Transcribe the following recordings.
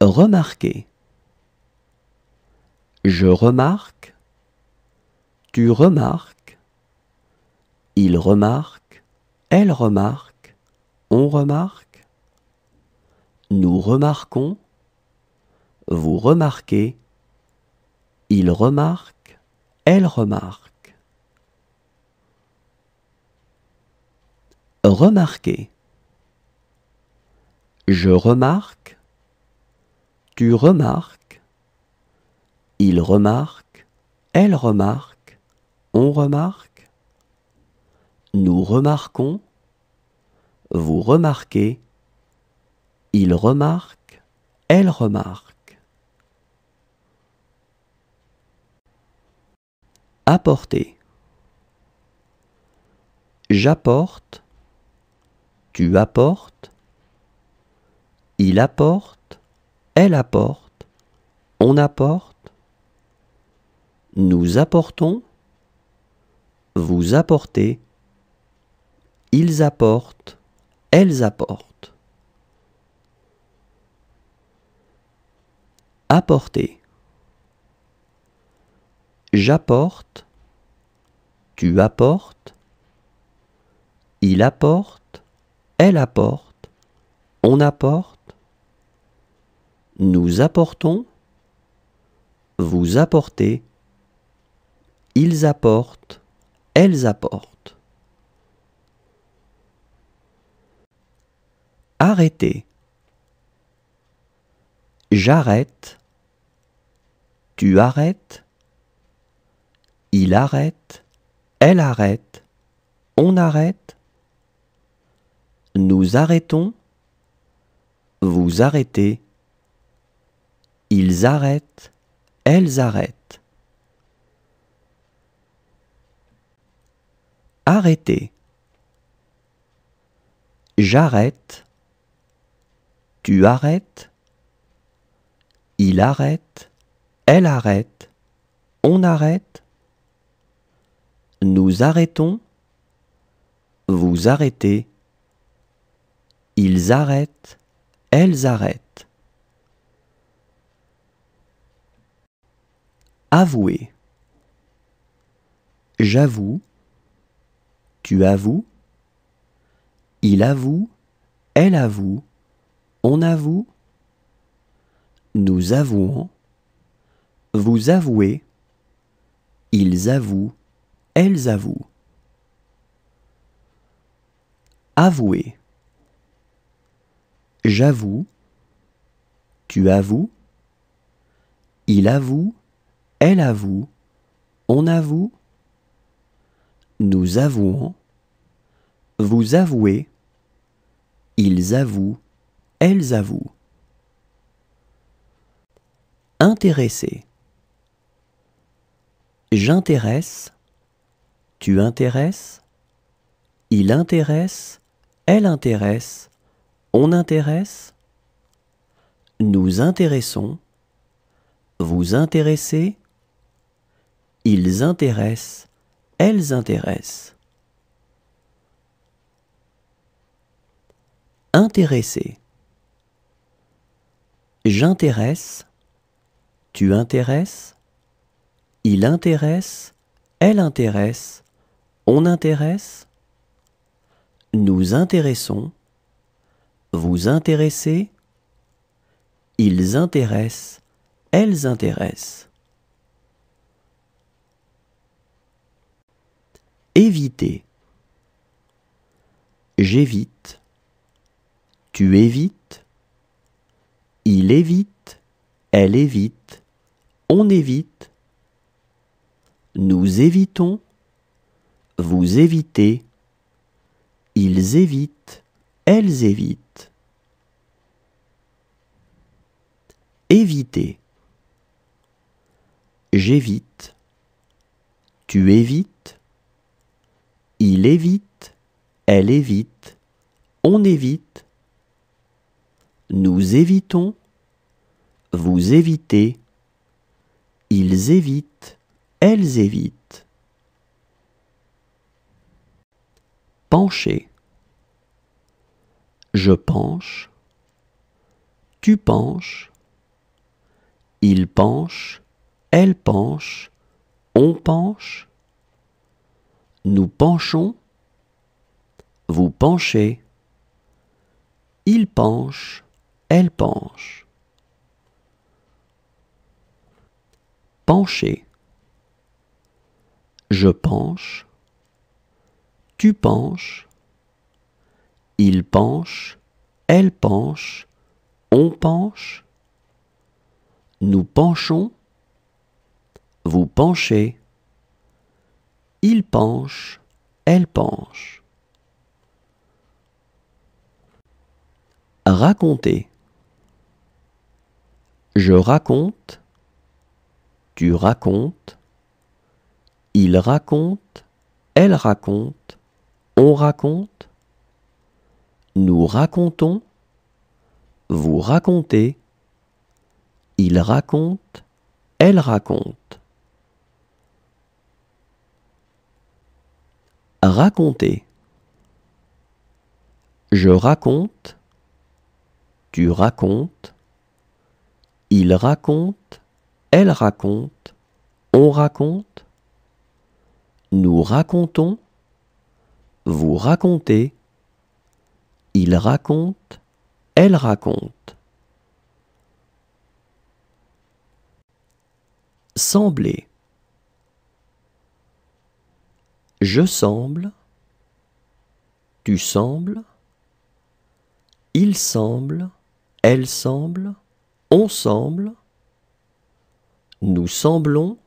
Remarquer. Je remarque. Tu remarques. Il remarque. Elle remarque. On remarque. Nous remarquons. Vous remarquez. Il remarque. Elle remarque. Remarquer. Je remarque. Tu remarques. Il remarque. Elle remarque. On remarque. Nous remarquons. Vous remarquez. Il remarque. Elle remarque. Apporter. J'apporte. Tu apportes. Il apporte. Elle apporte. On apporte. Nous apportons. Vous apportez. Ils apportent. Elles apportent. Apporter. J'apporte. Tu apportes. Il apporte. Elle apporte. On apporte. Nous apportons. Vous apportez. Ils apportent. Elles apportent. Arrêter. J'arrête. Tu arrêtes. Il arrête. Elle arrête. On arrête. Nous arrêtons. Vous arrêtez. Ils arrêtent. Elles arrêtent. Arrêter. J'arrête. Tu arrêtes. Il arrête. Elle arrête. On arrête. Nous arrêtons. Vous arrêtez. Ils arrêtent. Elles arrêtent. Avouer. J'avoue. Tu avoues. Il avoue. Elle avoue. On avoue. Nous avouons. Vous avouez. Ils avouent. Elles avouent. Avouer. J'avoue. Tu avoues. Il avoue. Elle avoue. On avoue. Nous avouons. Vous avouez. Ils avouent. Elles avouent. Intéresser. J'intéresse. Tu intéresses. Il intéresse. Elle intéresse. On intéresse. Nous intéressons. Vous intéressez. Ils intéressent. Elles intéressent. Intéresser. J'intéresse. Tu intéresses. Il intéresse. Elle intéresse. On intéresse. Nous intéressons. Vous intéressez. Ils intéressent. Elles intéressent. Éviter. J'évite. Tu évites. Il évite. Elle évite. On évite. Nous évitons. Vous évitez. Ils évitent. Elles évitent. Éviter. J'évite. Tu évites. Il évite. Elle évite. On évite. Nous évitons. Vous évitez. Ils évitent. Elles évitent. Pencher. Je penche. Tu penches. Il penche, elle penche, on penche. Nous penchons, vous penchez. Il penche, elle penche. Pencher. Je penche, tu penches. Il penche, elle penche, on penche. Nous penchons, vous penchez. Il penche, elle penche. Raconter. Je raconte, tu racontes. Il raconte, elle raconte, on raconte. Nous racontons, vous racontez. Il raconte, elle raconte. Raconter. Je raconte, tu racontes. Il raconte, elle raconte, on raconte. Nous racontons, vous racontez. Il raconte, elle raconte. Sembler. Je semble, tu sembles. Il semble, elle semble, on semble. Nous semblons,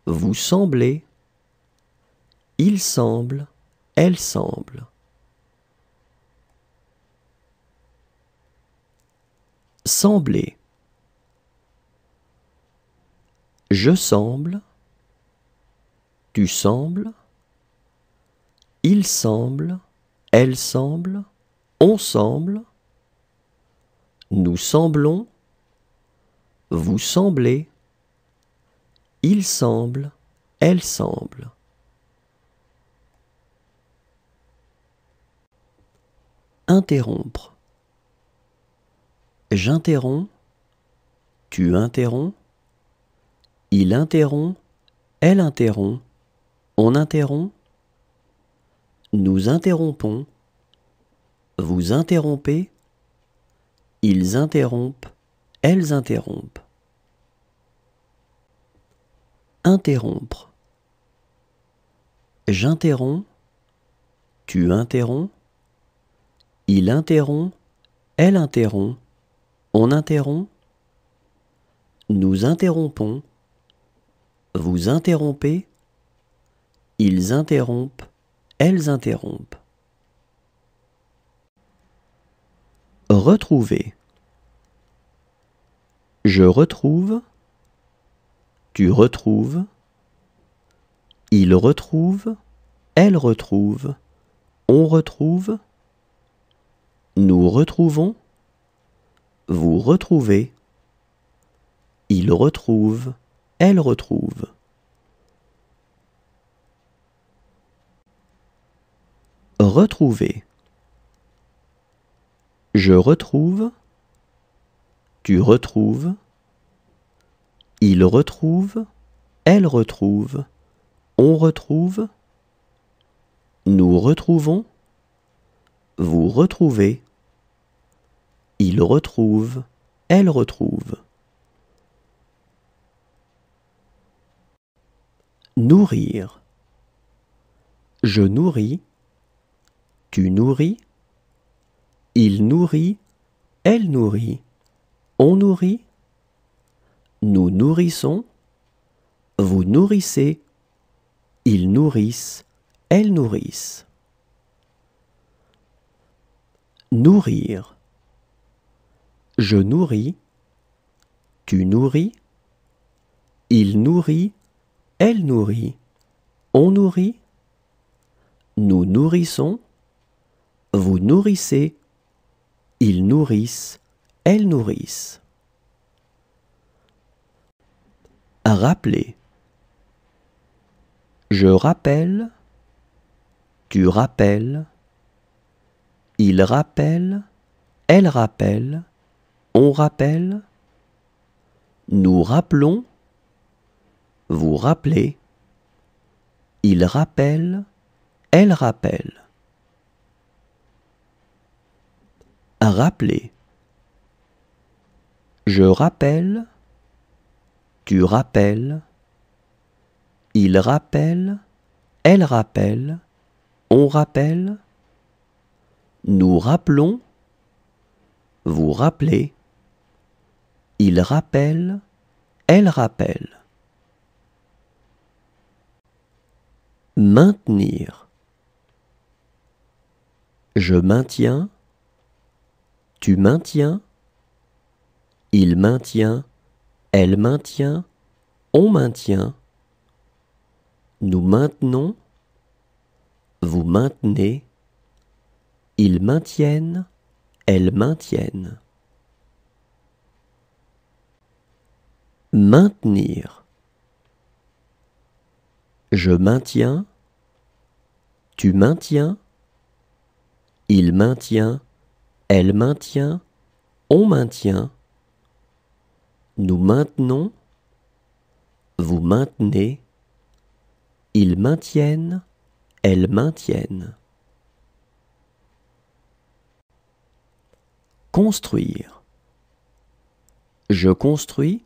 vous semblez. Il semble, elle semble. Sembler. Je semble, tu sembles. Il semble, elle semble, on semble. Nous semblons, vous semblez. Il semble, elle semble. Interrompre. J'interromps, tu interromps. Il interrompt, elle interrompt, on interrompt. Nous interrompons, vous interrompez. Ils interrompent, elles interrompent. Interrompre. J'interromps, tu interromps. Il interrompt, elle interrompt, on interrompt. Nous interrompons, vous interrompez. Ils interrompent, elles interrompent. Retrouver. Je retrouve, tu retrouves. Il retrouve, elle retrouve, on retrouve. Nous retrouvons, vous retrouvez. Il retrouve, elle retrouve. Retrouver. Je retrouve, tu retrouves. Il retrouve, elle retrouve, on retrouve. Nous retrouvons, vous retrouvez. Il retrouve, elle retrouve. Nourrir. Je nourris, tu nourris. Il nourrit, elle nourrit, on nourrit. Nous nourrissons, vous nourrissez. Ils nourrissent, elles nourrissent. Nourrir. Je nourris, tu nourris. Il nourrit, elle nourrit, on nourrit. Nous nourrissons, vous nourrissez. Ils nourrissent, elles nourrissent. Rappeler. Je rappelle, tu rappelles. Il rappelle, elle rappelle, on rappelle. Nous rappelons, vous rappelez. Il rappelle, elle rappelle. Rappeler. Je rappelle, tu rappelles. Il rappelle, elle rappelle. On rappelle. Nous rappelons, vous rappelez. Il rappelle, elle rappelle. Maintenir. Je maintiens, tu maintiens. Il maintient, elle maintient. On maintient. Nous maintenons, vous maintenez. Ils maintiennent, elles maintiennent. Maintenir. Je maintiens, tu maintiens. Il maintient, elle maintient. On maintient. Nous maintenons, vous maintenez. Ils maintiennent, elles maintiennent. Construire. Je construis,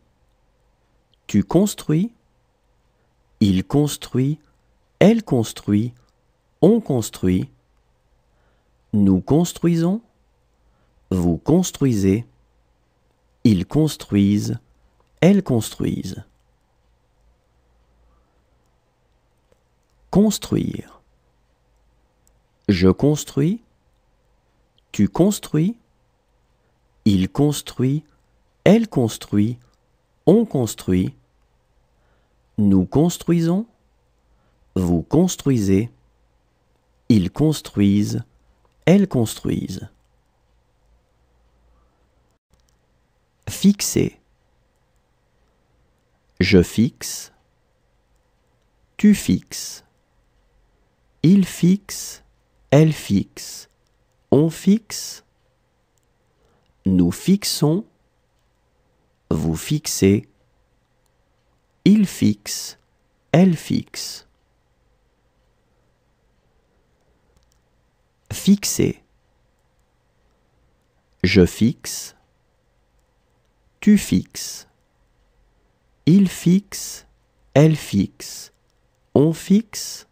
tu construis. Il construit, elle construit. On construit. Nous construisons, vous construisez. Ils construisent, elles construisent. Construire. Je construis, tu construis. Il construit, elle construit. On construit. Nous construisons, vous construisez. Ils construisent, elles construisent. Fixer. Je fixe, tu fixes. Il fixe, elle fixe. On fixe. Nous fixons, vous fixez. Il fixe, elle fixe. Fixer. Je fixe, tu fixes. Il fixe, elle fixe. On fixe.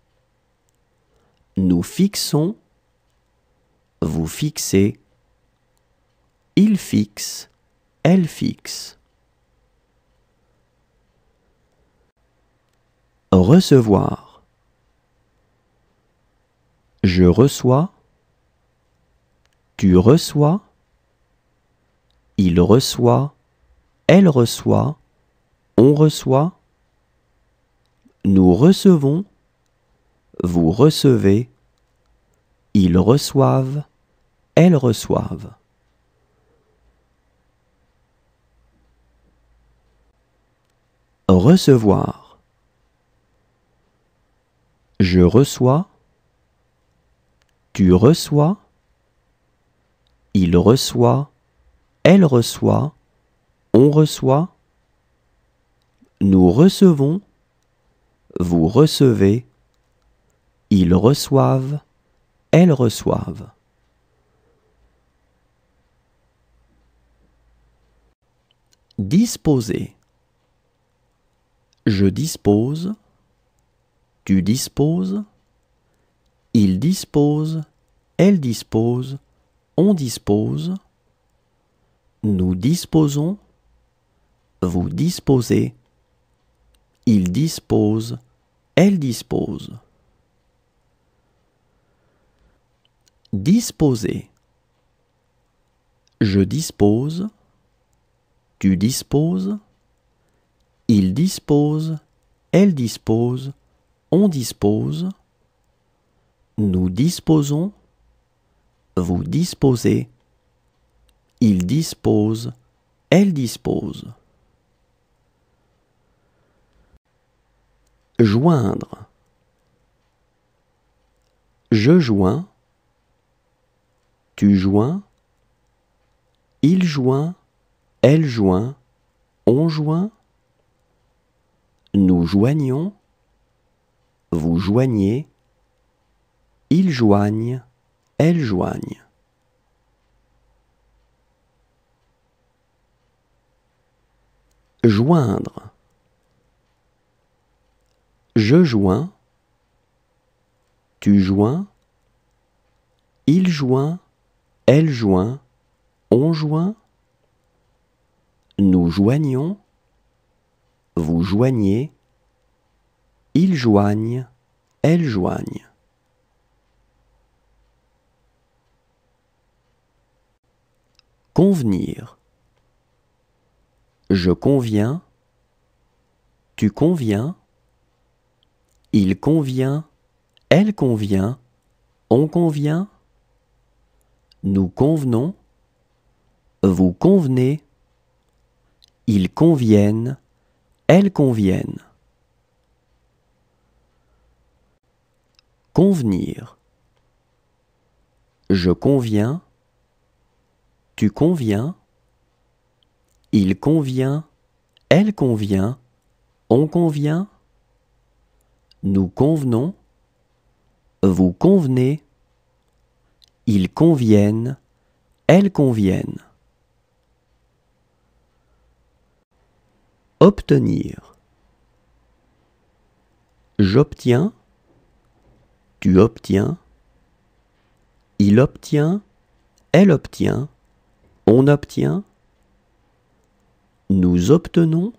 Nous fixons, vous fixez. Il fixe, elle fixe. Recevoir. Je reçois, tu reçois. Il reçoit, elle reçoit. On reçoit. Nous recevons, vous recevez. Ils reçoivent, elles reçoivent. Recevoir. Je reçois, tu reçois. Il reçoit, elle reçoit. On reçoit. Nous recevons, vous recevez. Ils reçoivent, elles reçoivent. Disposer. Je dispose, tu disposes. Il dispose, elle dispose. On dispose. Nous disposons, vous disposez. Il dispose, elle dispose. Disposer. Je dispose, tu disposes. Il dispose, elle dispose. On dispose. Nous disposons, vous disposez. Il dispose, elle dispose. Joindre. Je joins, tu joins. Il joint, elle joint. on joint, nous joignons, vous joignez, ils joignent, elles joignent. Joindre. Je joins, tu joins, il joint, elle joint, on joint, nous joignons, vous joignez, ils joignent, elles joignent. Convenir. Je conviens, tu conviens, il convient, elle convient, on convient, nous convenons, vous convenez, ils conviennent, elles conviennent. Convenir. Je conviens, tu conviens, il convient, elle convient, on convient, nous convenons, vous convenez, ils conviennent, elles conviennent. Obtenir. J'obtiens, tu obtiens, il obtient, elle obtient, on obtient, nous obtenons,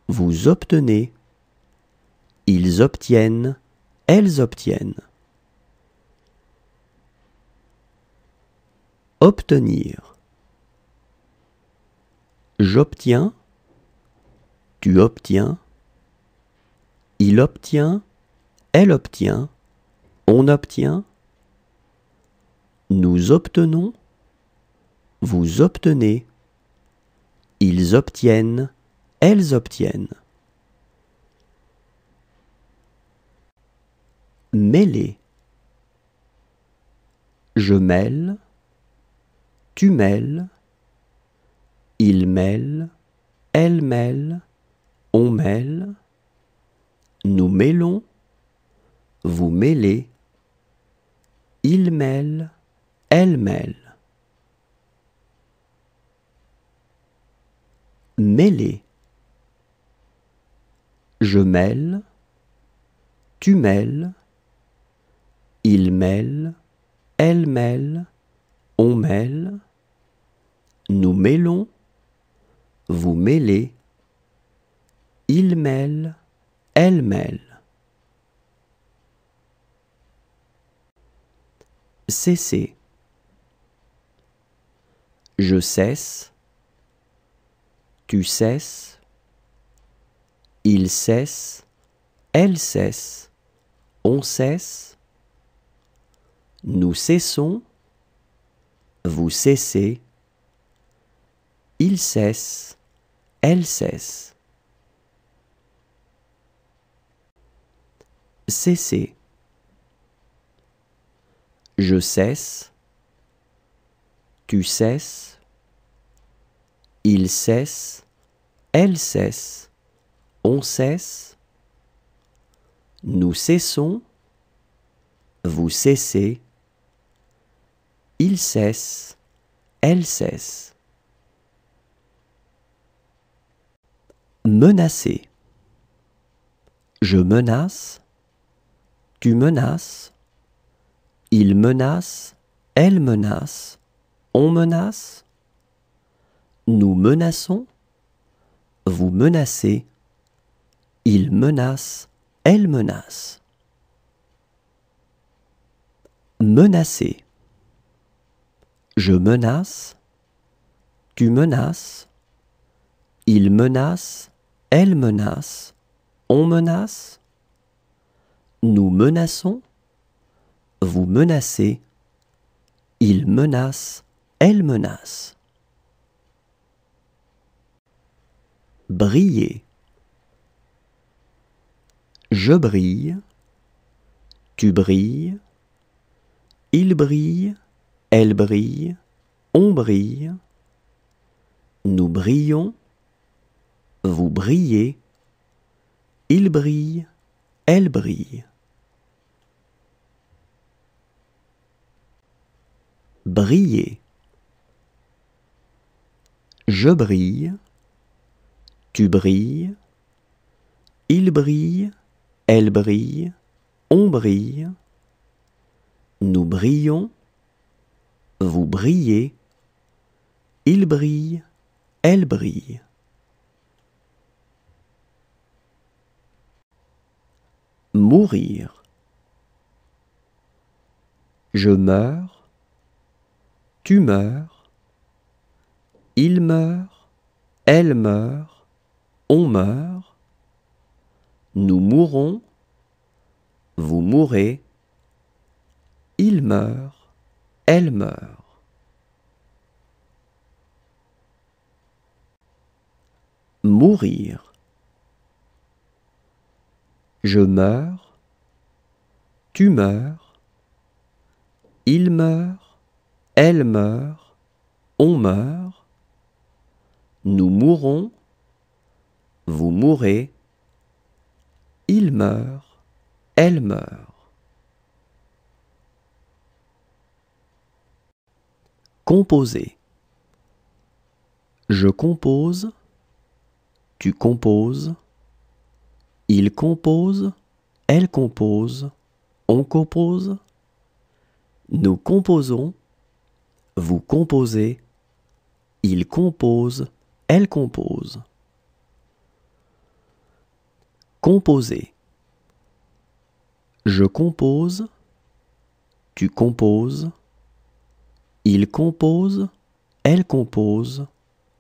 vous obtenez, ils obtiennent, elles obtiennent. Obtenir. J'obtiens, tu obtiens, il obtient, elle obtient, on obtient, nous obtenons, vous obtenez, ils obtiennent, elles obtiennent. Mêler. Je mêle, tu mêles, il mêle, elle mêle, on mêle, nous mêlons, vous mêlez, il mêle, elle mêle. Mêler. Je mêle, tu mêles, il mêle, elle mêle, on mêle, nous mêlons, vous mêlez, il mêle, elle mêle. Cesser. Je cesse, tu cesses, il cesse, elle cesse, on cesse, nous cessons, vous cessez, il cesse, elle cesse. Cesser. Je cesse, tu cesses, il cesse, elle cesse, on cesse, nous cessons, vous cessez, il cesse, elle cesse. Menacer. Je menace, tu menaces, il menace, elle menace, on menace, nous menaçons, vous menacez, il menace, elle menace. Menacer. Je menace, tu menaces, il menace, elle menace, on menace, nous menaçons, vous menacez, il menace, elle menace. Briller. Je brille, tu brilles, il brille, elle brille, on brille, nous brillons, vous brillez, il brille, elle brille. Briller. Je brille, tu brilles, il brille, elle brille, on brille, nous brillons, vous brillez, il brille, elle brille. Mourir. Je meurs, tu meurs, il meurt, elle meurt, on meurt, nous mourons, vous mourrez, il meurt, elle meurt. Mourir. Je meurs, tu meurs, il meurt, elle meurt, on meurt, nous mourons, vous mourrez, il meurt, elle meurt. Composer. Je compose, tu composes, il compose, elle compose, on compose, nous composons, vous composez, il compose, elle compose. Composer. Je compose, tu composes, il compose, elle compose,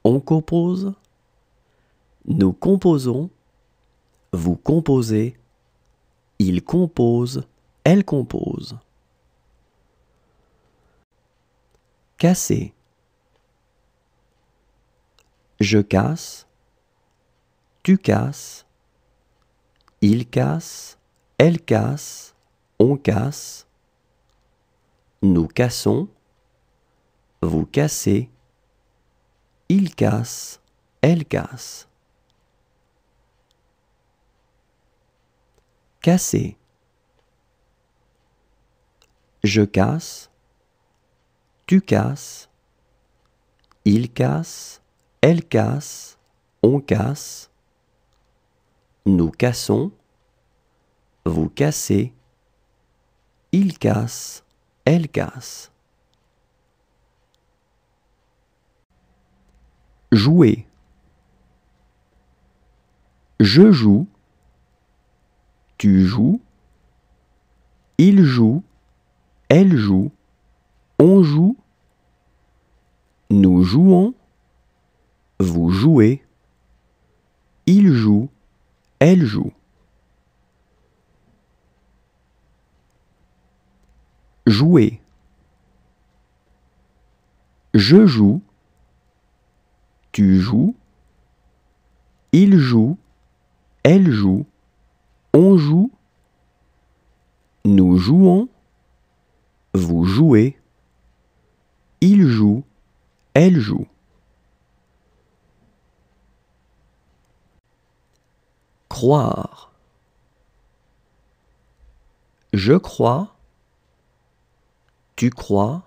on compose, nous composons, vous composez, il compose, elle compose. Casser. Je casse, tu casses, il casse, elle casse, on casse, nous cassons, vous cassez, il casse, elle casse. Casser. Je casse, tu casses, il casse, elle casse, on casse, nous cassons, vous cassez, il casse, elle casse. Jouer. Je joue, tu joues, il joue, elle joue, on joue, nous jouons, vous jouez, il joue, elle joue. Jouer. Je joue, tu joues, il joue, elle joue, on joue, nous jouons, vous jouez, il joue, elle joue. Croire. Je crois, tu crois,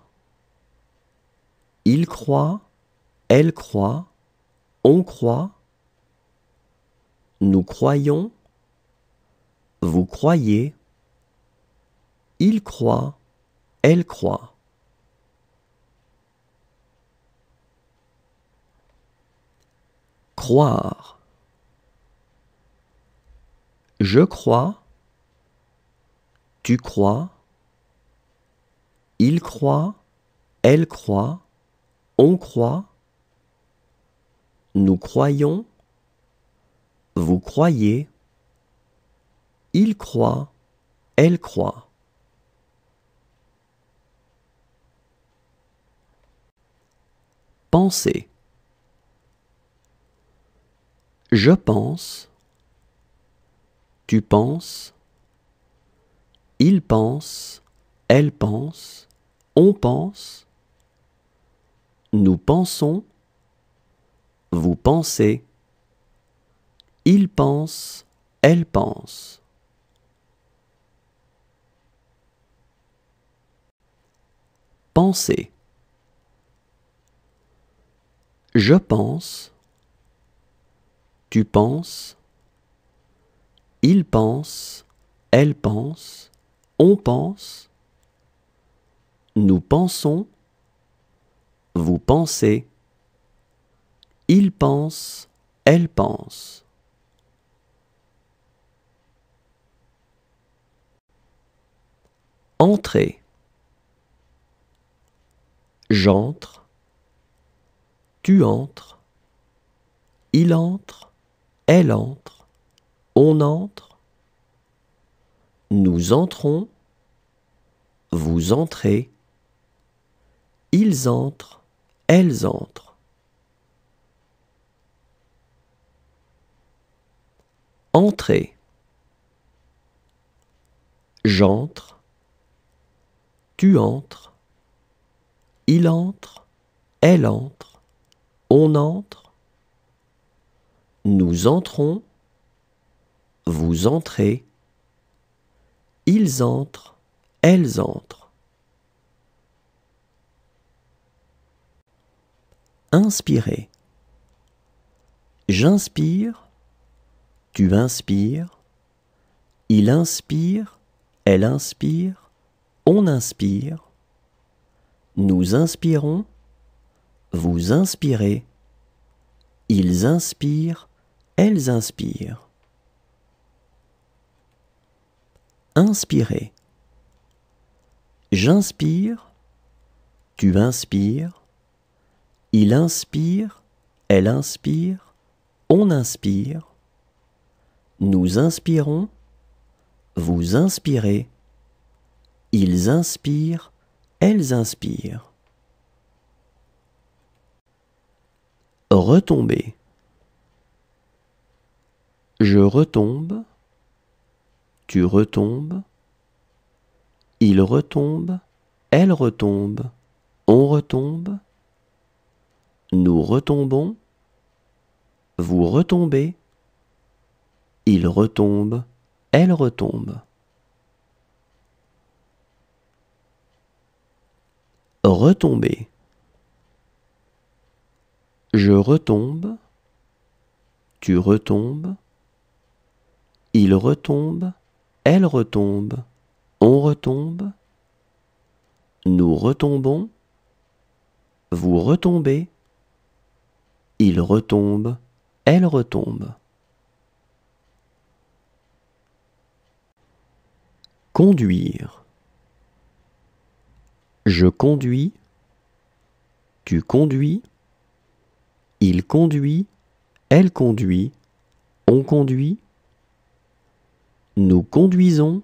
il croit, elle croit, on croit, nous croyons, vous croyez, il croit, elle croit. Croire. Je crois, tu crois, il croit, elle croit, on croit, nous croyons, vous croyez, il croit, elle croit. Penser. Je pense, tu penses, il pense, elle pense, on pense, nous pensons, vous pensez, il pense, elle pense. Penser. Je pense, tu penses, il pense, elle pense, on pense, nous pensons, vous pensez, il pense, elle pense. Entrer. J'entre, tu entres, il entre, elle entre, on entre, nous entrons, vous entrez, ils entrent, elles entrent. Entrer. J'entre, tu entres, il entre, elle entre, on entre, nous entrons, vous entrez, ils entrent, elles entrent. Inspirer. J'inspire, tu inspires, il inspire, elle inspire, on inspire, nous inspirons, vous inspirez, ils inspirent, elles inspirent. Inspirer. J'inspire, tu inspires, il inspire, elle inspire, on inspire, nous inspirons, vous inspirez, ils inspirent, elles inspirent. Retomber. Je retombe, tu retombes, il retombe, elle retombe, on retombe, nous retombons, vous retombez, il retombe, elle retombe. Retomber. Je retombe, tu retombes, il retombe, elle retombe, on retombe, nous retombons, vous retombez, il retombe, elle retombe. Conduire. Je conduis, tu conduis, il conduit, elle conduit, on conduit, nous conduisons,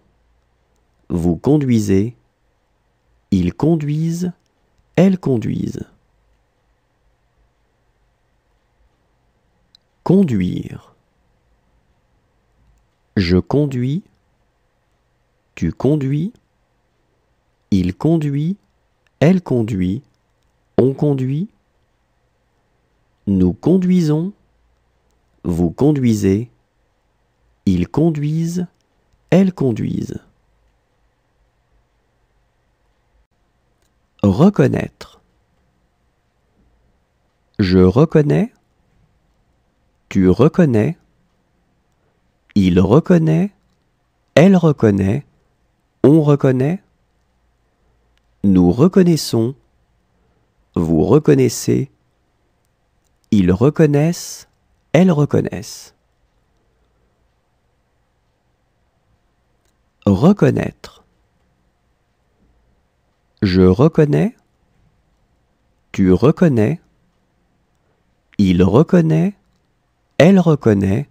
vous conduisez, ils conduisent, elles conduisent. Conduire. Je conduis, tu conduis, il conduit, elle conduit, on conduit, nous conduisons, vous conduisez, ils conduisent, elles conduisent. Reconnaître. Je reconnais, tu reconnais, il reconnaît, elle reconnaît, on reconnaît, nous reconnaissons, vous reconnaissez, ils reconnaissent, elles reconnaissent. Reconnaître. Je reconnais, tu reconnais, il reconnaît, elle reconnaît,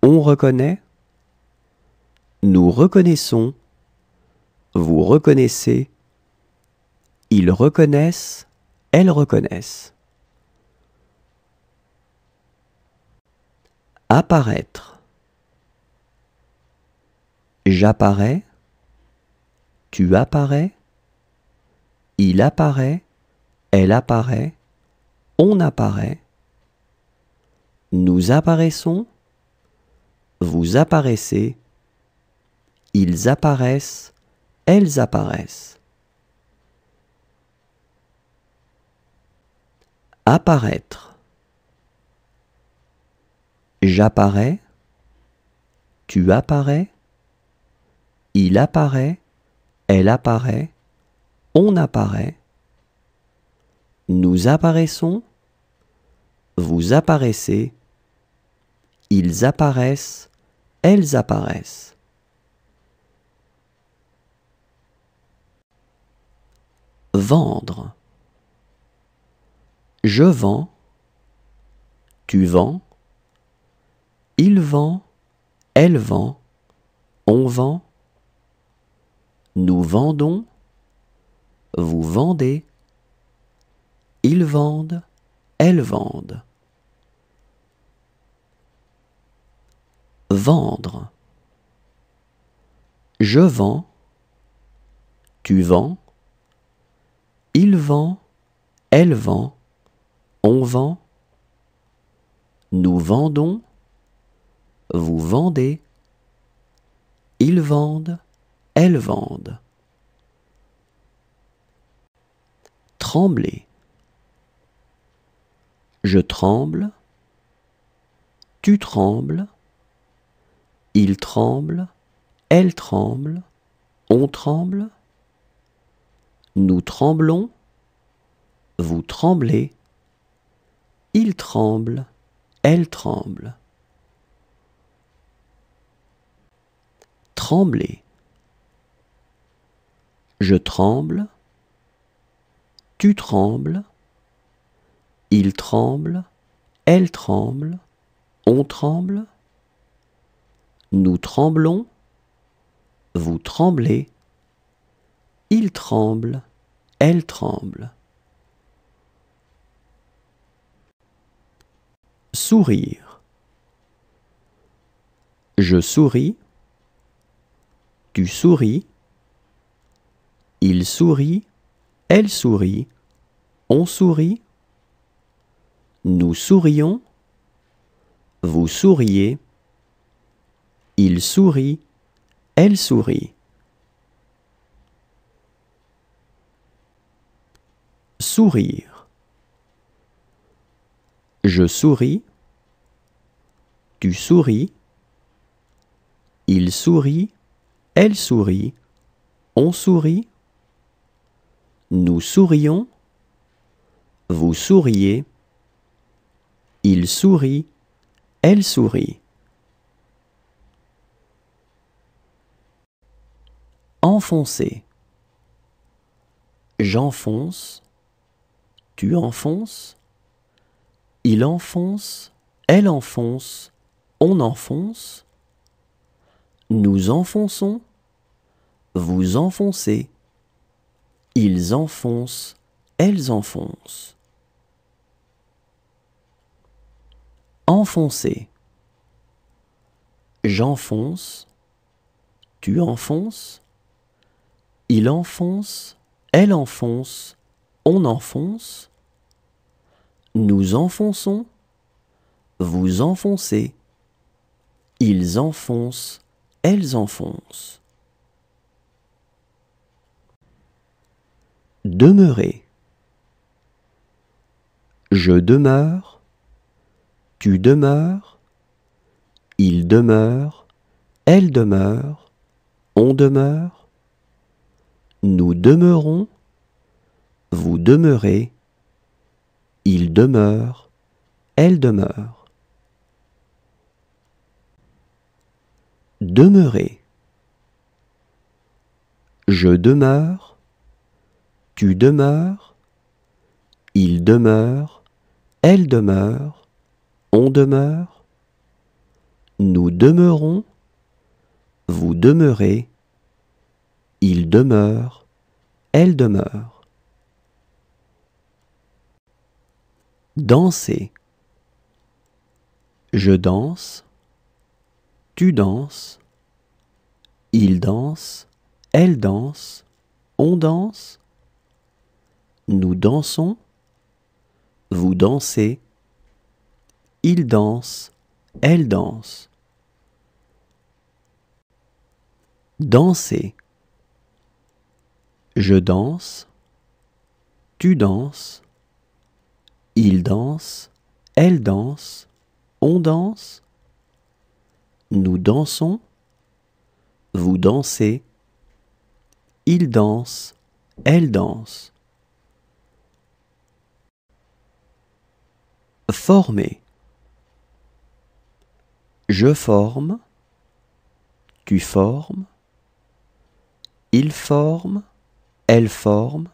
on reconnaît, nous reconnaissons, vous reconnaissez, ils reconnaissent, elles reconnaissent. Apparaître. J'apparais, tu apparais, il apparaît, elle apparaît, on apparaît, nous apparaissons, vous apparaissez, ils apparaissent, elles apparaissent. Apparaître. J'apparais, tu apparais, il apparaît, elle apparaît, on apparaît, nous apparaissons, vous apparaissez, ils apparaissent, elles apparaissent. Vendre. Je vends, tu vends, il vend, elle vend, on vend, nous vendons, vous vendez, ils vendent, elles vendent. Vendre. Je vends, tu vends, il vend, elle vend, on vend, nous vendons, vous vendez, ils vendent, elles vendent. Trembler. Je tremble, tu trembles, il tremble, elle tremble, on tremble, nous tremblons, vous tremblez, il tremble, elle tremble. Trembler. Je tremble, tu trembles, il tremble, elle tremble, on tremble, nous tremblons, vous tremblez, il tremble, elle tremble. Sourire. Je souris, tu souris, il sourit, elle sourit, on sourit, nous sourions, vous souriez, il sourit, elle sourit. Sourire. Je souris, tu souris, il sourit, elle sourit, on sourit, nous sourions, vous souriez, il sourit, elle sourit. Enfoncer. J'enfonce, tu enfonces, il enfonce, elle enfonce, on enfonce, nous enfonçons, vous enfoncez, ils enfoncent, elles enfoncent. Enfoncer. J'enfonce, tu enfonces, il enfonce, elle enfonce, on enfonce, nous enfonçons, vous enfoncez, ils enfoncent, elles enfoncent. Demeurer. Je demeure, tu demeures, il demeure, elle demeure, on demeure, nous demeurons, vous demeurez, il demeure, elle demeure. Demeurer. Je demeure, tu demeures, il demeure, elle demeure, on demeure, nous demeurons, vous demeurez, il demeure, elle demeure. Danser. Je danse, tu danses, il danse, elle danse, on danse, nous dansons, vous dansez, il danse, elle danse. danser. Je danse, tu danses, il danse, elle danse, on danse, nous dansons, vous dansez, il danse, elle danse. Former. Je forme, tu formes, il forme, elle forme,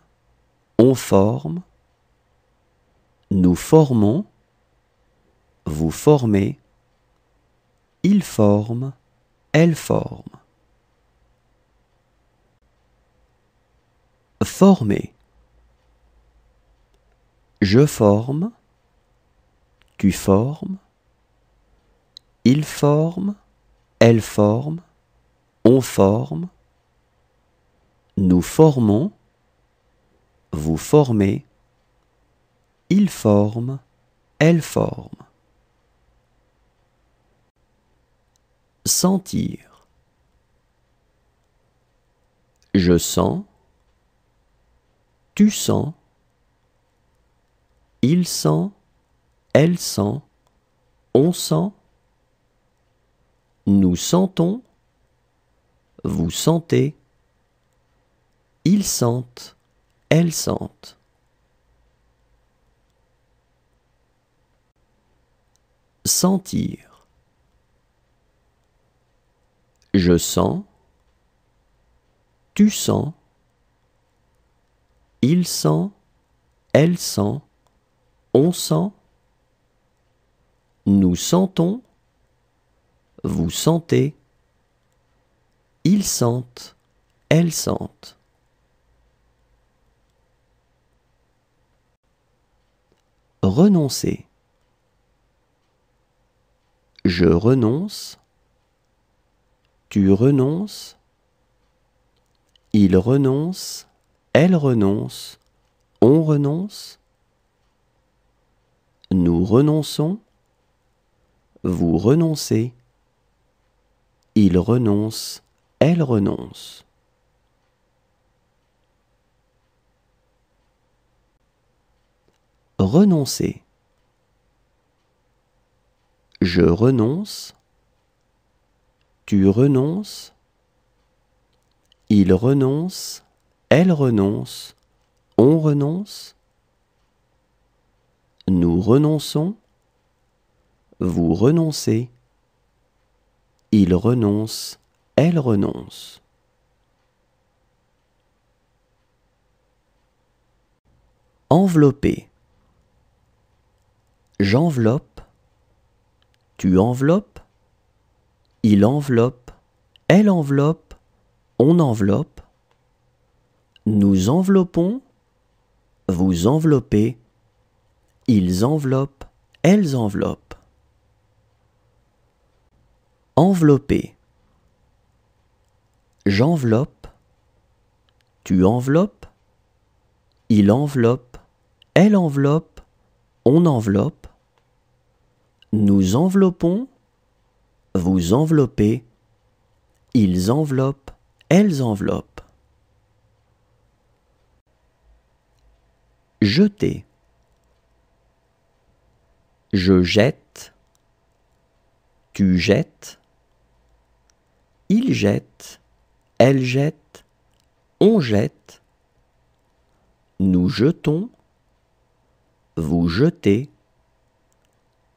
on forme, nous formons, vous formez, il forme, elle forme. Former. Je forme, tu formes, il forme, elle forme, on forme, nous formons, vous formez, il forme, elle forme. Sentir. Je sens, tu sens, il sent, elle sent, on sent, nous sentons, vous sentez, ils sentent, elles sentent. Sentir. Je sens, tu sens, il sent, elle sent, on sent, nous sentons, vous sentez, ils sentent, elles sentent. Renoncer. Je renonce, tu renonces, il renonce, elle renonce, on renonce, nous renonçons, vous renoncez, il renonce, elle renonce. Renoncer. Je renonce, tu renonces, il renonce, elle renonce, on renonce, nous renonçons, vous renoncez, il renonce, elle renonce. Envelopper. J'enveloppe, tu enveloppes, il enveloppe, elle enveloppe, on enveloppe, nous enveloppons, vous enveloppez, ils enveloppent, elles enveloppent. Envelopper. J'enveloppe, tu enveloppes, il enveloppe, elle enveloppe, on enveloppe, nous enveloppons, vous enveloppez, ils enveloppent, elles enveloppent. Jeter. Je jette, tu jettes, il jette, elle jette, on jette, nous jetons, vous jetez,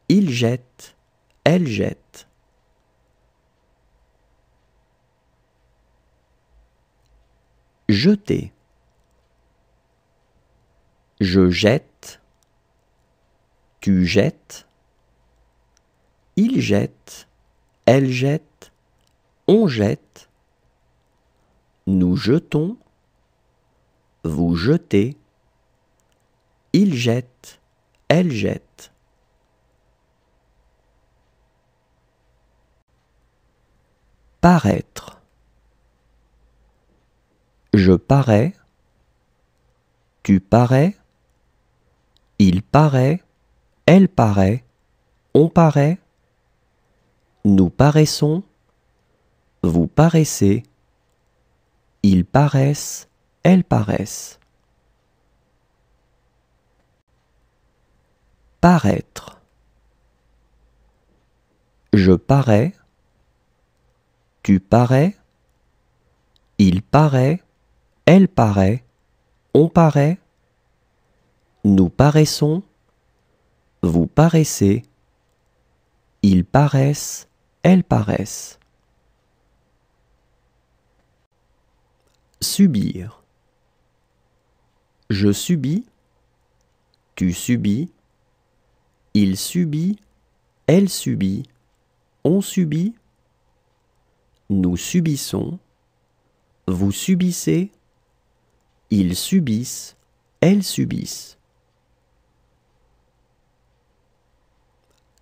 il jette, elle jette. Jeter. Je jette, tu jettes, il jette, elle jette, on jette, nous jetons, vous jetez, il jette, elle jette. Paraître. Je parais, tu parais, il paraît, elle paraît, on paraît, nous paraissons, vous paraissez, Ils paraissent, elles paraissent. Paraître. Je parais, tu parais, il paraît, elle paraît, on paraît, nous paraissons, vous paraissez, ils paraissent, elles paraissent. Subir. Je subis, tu subis, il subit, elle subit, on subit, nous subissons, vous subissez, ils subissent, elles subissent.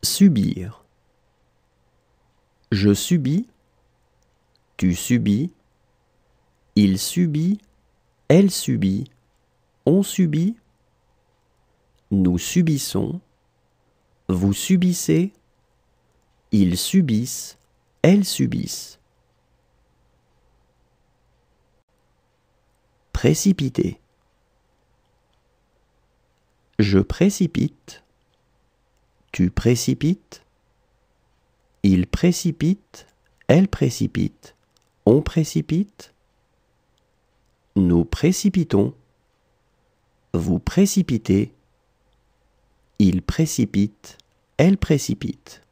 Subir. Je subis, tu subis, il subit, elle subit, on subit, nous subissons, vous subissez, ils subissent, elles subissent. Précipiter. Je précipite, tu précipites, il précipite, elle précipite, on précipite, nous précipitons, vous précipitez, il précipite, elle précipite.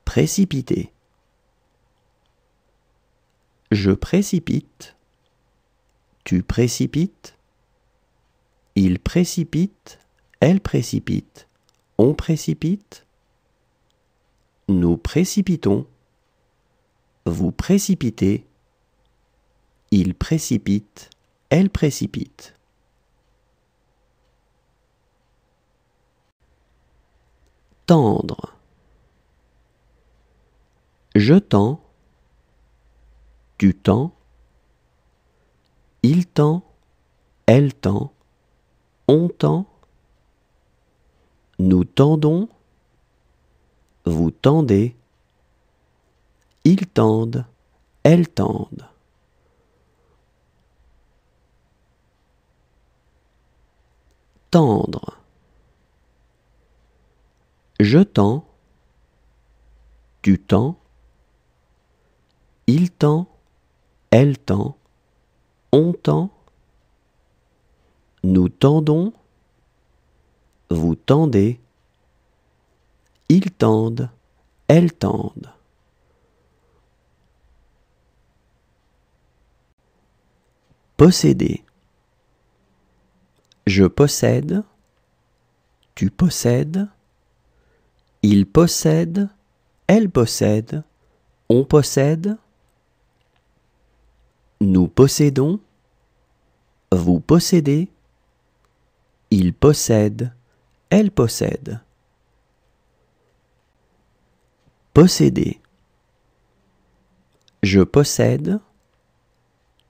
Précipiter. Je précipite, tu précipites, il précipite, elle précipite, on précipite, nous précipitons, vous précipitez, il précipite, elle précipite. Tendre. Je tends, tu tends, il tend, elle tend, on tend, nous tendons, vous tendez, ils tendent, elles tendent. Tendre. Je tends, tu tends, il tend, elle tend, on tend, nous tendons, vous tendez, ils tendent, elles tendent. Posséder. Je possède, tu possèdes, il possède, elle possède, on possède, nous possédons, vous possédez, il possède, elle possède. Posséder. Je possède,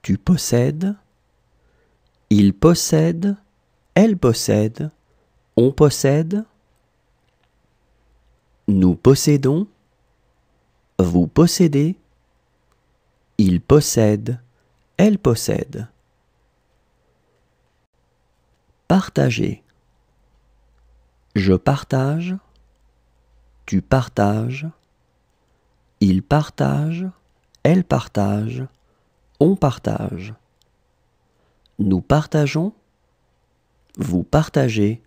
tu possèdes, il possède, elle possède, on possède, nous possédons, vous possédez, il possède, elle possède. Partager. Je partage, tu partages, il partage, elle partage, on partage. Nous partageons, vous partagez,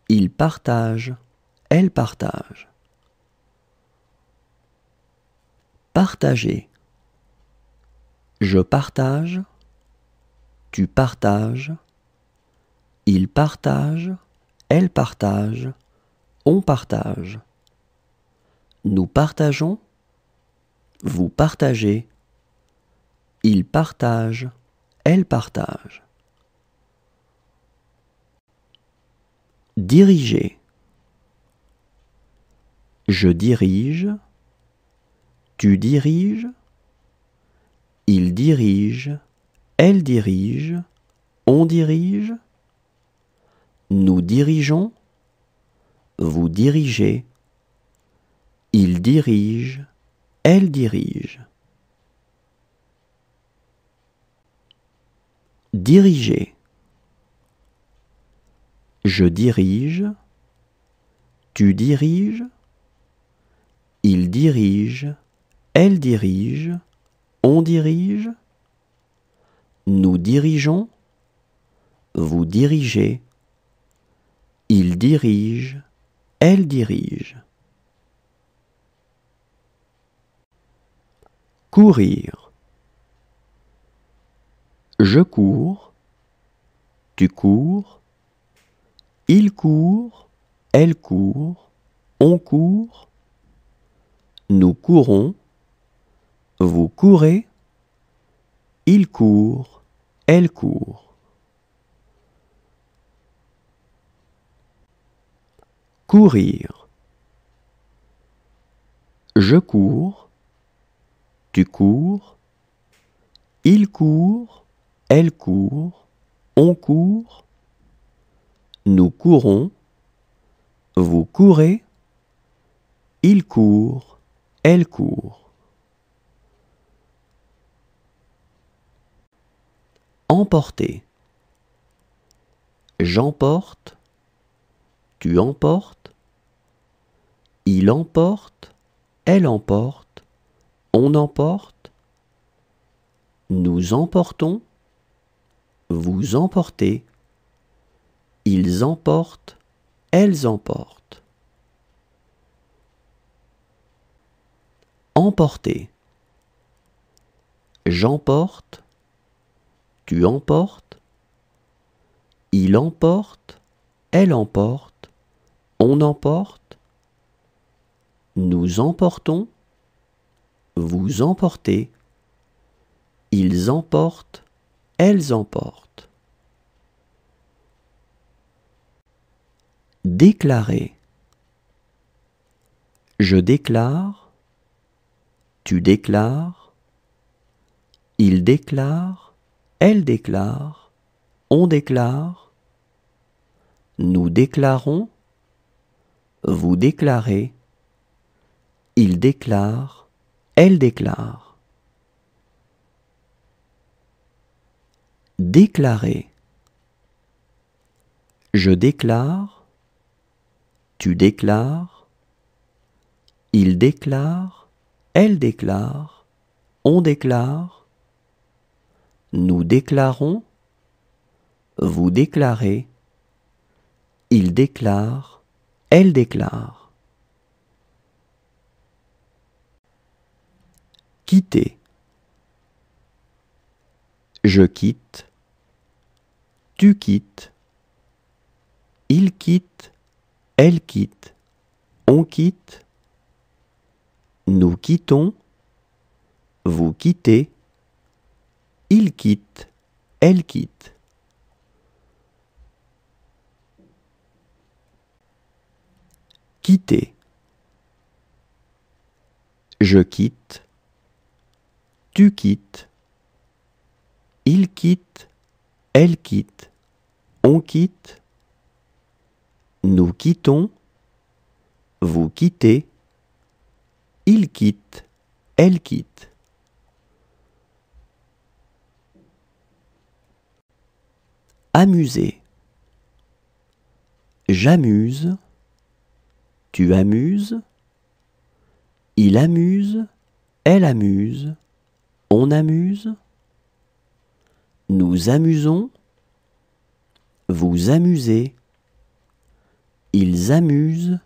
il partage, elle partage. Partager. Je partage, tu partages, il partage, elle partage, on partage. Nous partageons, vous partagez, il partage, elle partage. Diriger. Je dirige, tu diriges, il dirige, elle dirige, on dirige, nous dirigeons, vous dirigez, il dirige, elle dirige. Diriger. Je dirige, tu diriges, il dirige, elle dirige, on dirige, nous dirigeons, vous dirigez, il dirige, elle dirige. Courir. Je cours, tu cours, il court, elle court, on court, nous courons, vous courez, il court, elle court. Courir. Je cours, tu cours, il court, elle court, on court, nous courons, vous courez, il court, elle court. Emporter. J'emporte, tu emportes, il emporte, elle emporte, on emporte, nous emportons, vous emportez, ils emportent, elles emportent. Emporter. J'emporte, tu emportes, il emporte, elle emporte, on emporte, nous emportons, vous emportez, ils emportent, elles emportent. Déclarer. Je déclare, tu déclares, il déclare, elle déclare, on déclare, nous déclarons, vous déclarez, il déclare, elle déclare. Déclarer. Je déclare, tu déclares, il déclare, elle déclare, on déclare, nous déclarons, vous déclarez, il déclare, elle déclare. Quitter. Je quitte, tu quittes, il quitte, elle quitte, on quitte, nous quittons, vous quittez, il quitte, elle quitte. Quitter. Je quitte, tu quittes, il quitte, elle quitte, on quitte, nous quittons, vous quittez, il quitte, elle quitte. Amuser. J'amuse, tu amuses, il amuse, elle amuse, on amuse, nous amusons, vous amusez, ils amusent,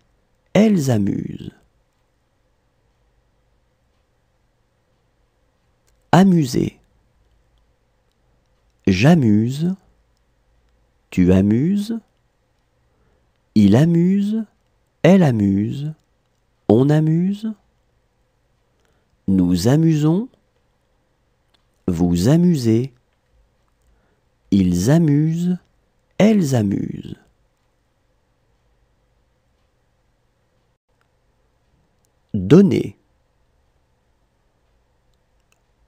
elles amusent. Amuser. J'amuse, tu amuses, il amuse, elle amuse, on amuse, nous amusons, vous amusez, ils amusent, elles amusent. Donner.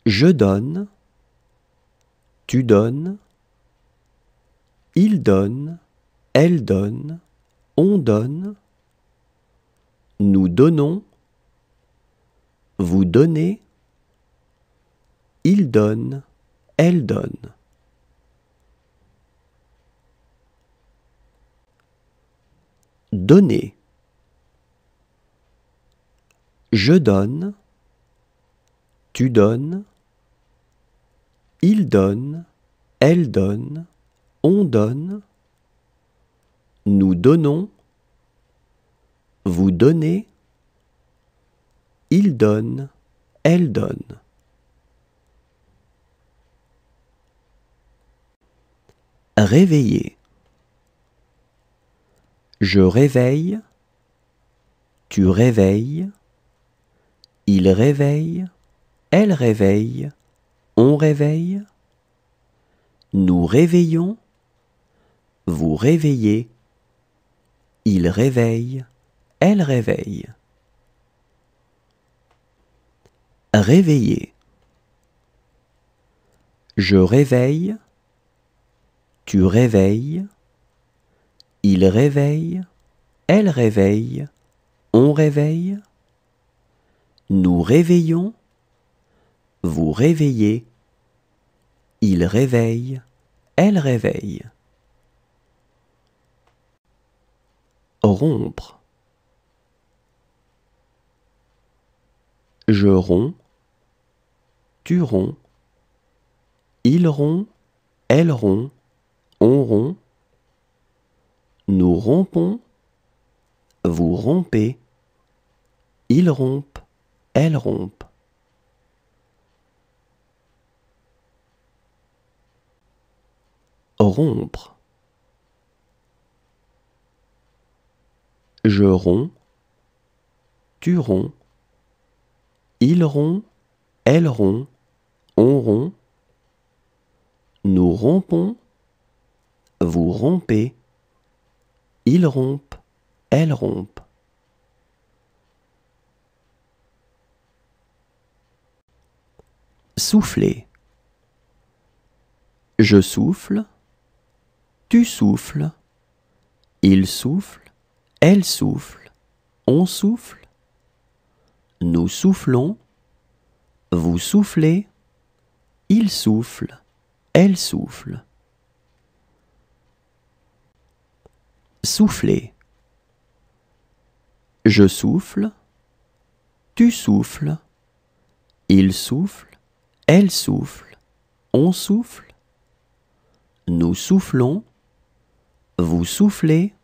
Je donne, tu donnes, il donne, elle donne, on donne, nous donnons, vous donnez, il donne, elle donne. Donner. Je donne, tu donnes, il donne, elle donne, on donne, nous donnons, vous donnez, il donne, elle donne. Réveiller. Je réveille, tu réveilles, il réveille, elle réveille, on réveille, nous réveillons, vous réveillez, il réveille, elle réveille. Réveiller. Je réveille, tu réveilles, il réveille, elle réveille, on réveille, nous réveillons, vous réveillez, il réveille, elle réveille. Rompre. Je romps, tu romps, il rompt, elle rompt, on rompt, nous rompons, vous rompez, il rompt, elle rompt. Rompre. Je romps, tu romps, il rompt, elle rompt, on rompt, nous rompons, vous rompez, il rompt, elle rompt. Souffler. Je souffle, tu souffles, il souffle, elle souffle, on souffle, nous soufflons, vous soufflez, il souffle, elle souffle. Souffler. Je souffle, tu souffles, il souffle, elle souffle, on souffle, nous soufflons, vous soufflez,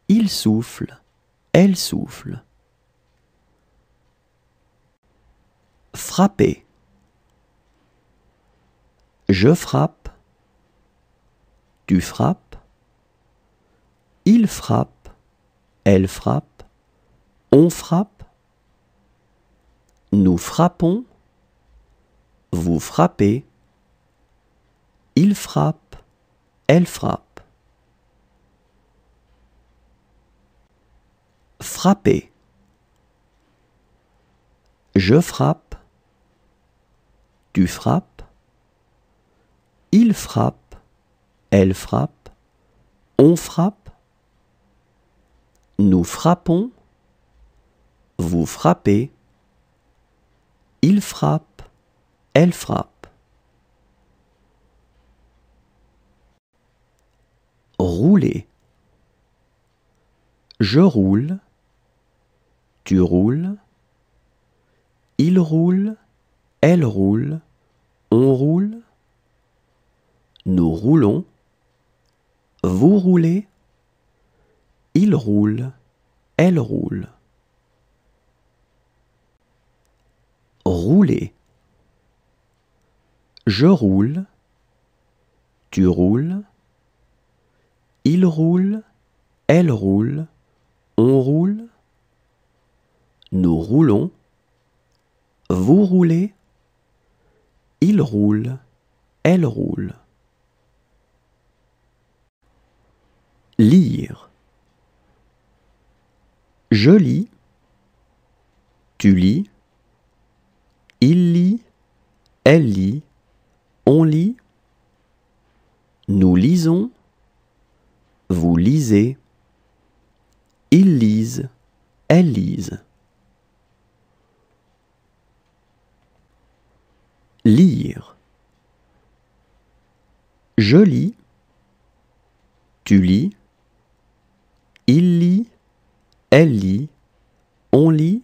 il souffle, elle souffle. Frapper. Je frappe, tu frappes, il frappe, elle frappe, on frappe, nous frappons, vous frappez, il frappe, elle frappe. Frapper. Je frappe, tu frappes, il frappe, elle frappe, on frappe, nous frappons, vous frappez, il frappe, elle frappe. Rouler. Je roule, tu roules, il roule, elle roule, on roule, nous roulons, vous roulez, il roule, elle roule. Rouler. Je roule, tu roules, il roule, elle roule, on roule, nous roulons, vous roulez, il roule, elle roule. Lire. Je lis, tu lis, il lit, elle lit, on lit, nous lisons, vous lisez, ils lisent, elles lisent. lire. Je lis, tu lis, il lit, elle lit, on lit,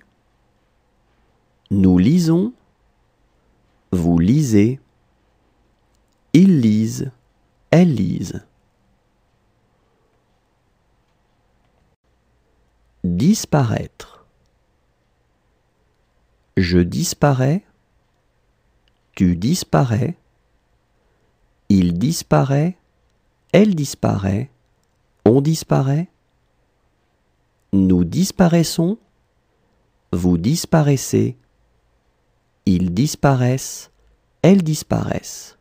nous lisons, vous lisez, ils lisent, elles lisent. Disparaître. Je disparais, tu disparais, il disparaît, elle disparaît, on disparaît, nous disparaissons, vous disparaissez, ils disparaissent, elles disparaissent.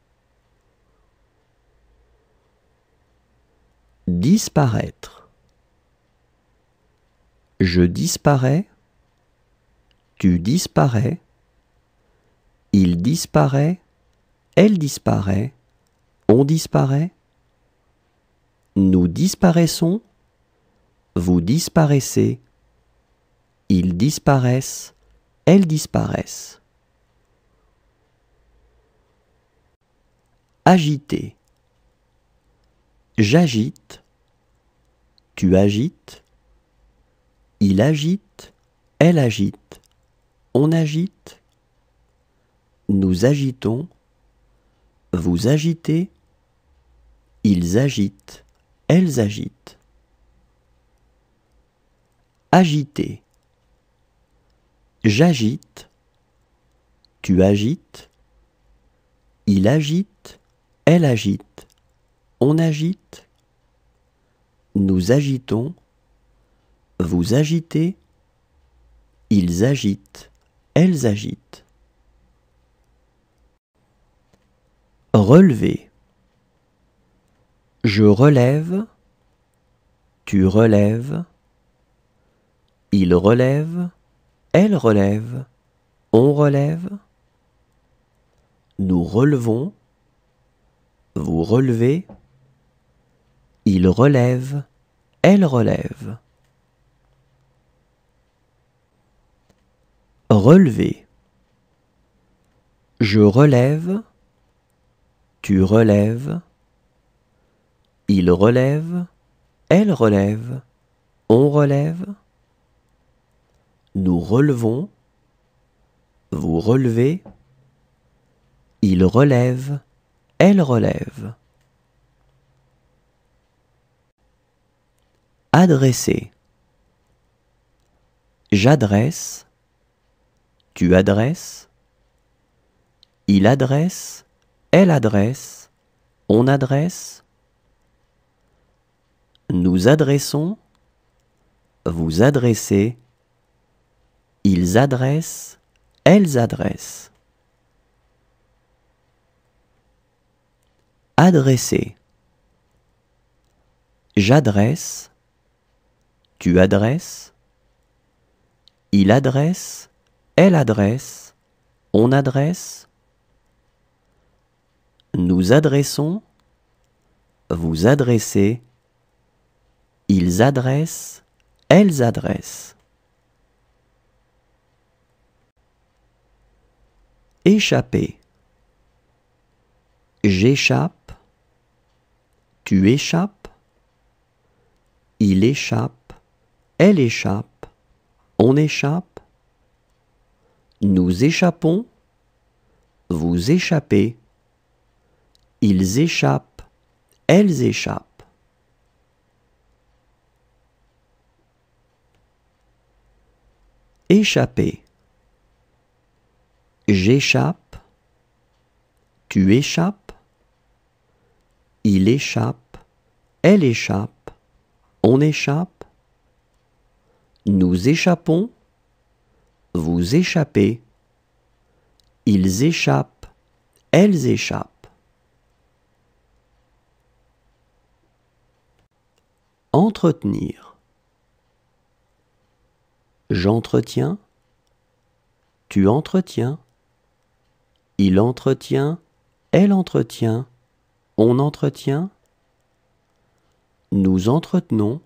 Disparaître. Je disparais, tu disparais, il disparaît, elle disparaît, on disparaît, nous disparaissons, vous disparaissez, ils disparaissent, elles disparaissent. Agiter. J'agite, tu agites, il agite, elle agite, on agite, nous agitons, vous agitez, ils agitent, elles agitent. Agiter. J'agite, tu agites, il agite, elle agite, on agite, nous agitons, vous agitez, ils agitent, elles agitent. Relever. Je relève, tu relèves, il relève, elle relève, on relève, nous relevons, vous relevez, il relève, elle relève. Relever. Je relève, tu relèves, il relève, elle relève, on relève, nous relevons, vous relevez, il relève, elle relève. Adresser. J'adresse, tu adresses, il adresse, elle adresse, on adresse, nous adressons, vous adressez, ils adressent, elles adressent. Adresser. J'adresse, tu adresses, il adresse, elle adresse, on adresse, nous adressons, vous adressez, ils adressent, elles adressent. Échapper. J'échappe, tu échappes, il échappe, elle échappe, on échappe, nous échappons, vous échappez, ils échappent, elles échappent. Échapper. J'échappe, tu échappes, il échappe, elle échappe, on échappe, nous échappons, vous échappez, ils échappent, elles échappent. Entretenir. J'entretiens, tu entretiens, il entretient, elle entretient, on entretient, nous entretenons,